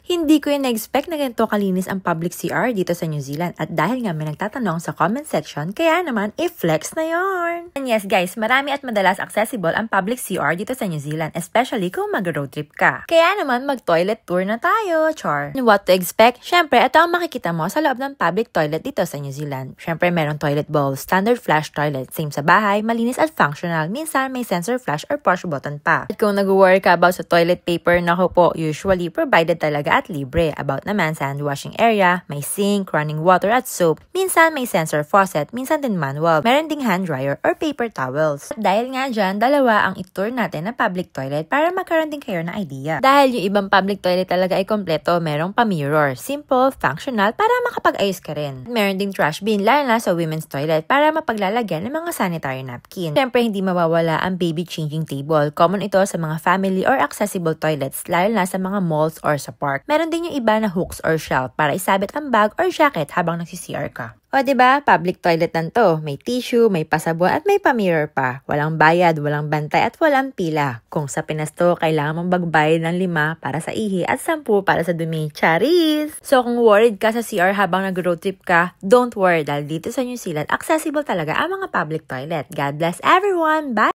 Hindi ko yung na-expect na ganito kalinis ang public CR dito sa New Zealand at dahil nga may nagtatanong sa comment section, kaya naman i-flex na yarn! And yes guys, marami at madalas accessible ang public CR dito sa New Zealand, especially kung mag-road trip ka. Kaya naman mag-toilet tour na tayo, char! And what to expect? Syempre, ito ang makikita mo sa loob ng public toilet dito sa New Zealand. Syempre, merong toilet bowl, standard flush toilet, same sa bahay, malinis at functional, minsan may sensor flush or push button pa. At kung nag-worry ka about sa toilet paper, naku po, usually provided talaga at libre. About naman sa hand washing area, may sink, running water at soap. Minsan may sensor faucet, minsan din manual. Meron ding hand dryer or paper towels. At dahil nga dyan, dalawa ang itour natin na public toilet para magkaroon din kayo ng idea. Dahil yung ibang public toilet talaga ay kompleto, merong pa-mirror, simple, functional, para makapag-ayos ka rin. Meron ding trash bin, lalo na sa women's toilet, para mapaglalagyan ng mga sanitary napkin. Siyempre, hindi mawawala ang baby changing table. Common ito sa mga family or accessible toilets, lalo na sa mga malls or sa park. Meron din yung iba na hooks or shelf para isabit ang bag or jacket habang nagsi-CR ka. O diba, public toilet lang to. May tissue, may pasabon at may pa-mirror pa. Walang bayad, walang bantay at walang pila. Kung sa Pinas to, kailangan mong magbayad ng 5 para sa ihi at 10 para sa dumi. Charis! So kung worried ka sa CR habang nag-road trip ka, don't worry dahil dito sa New Zealand, accessible talaga ang mga public toilet. God bless everyone! Bye!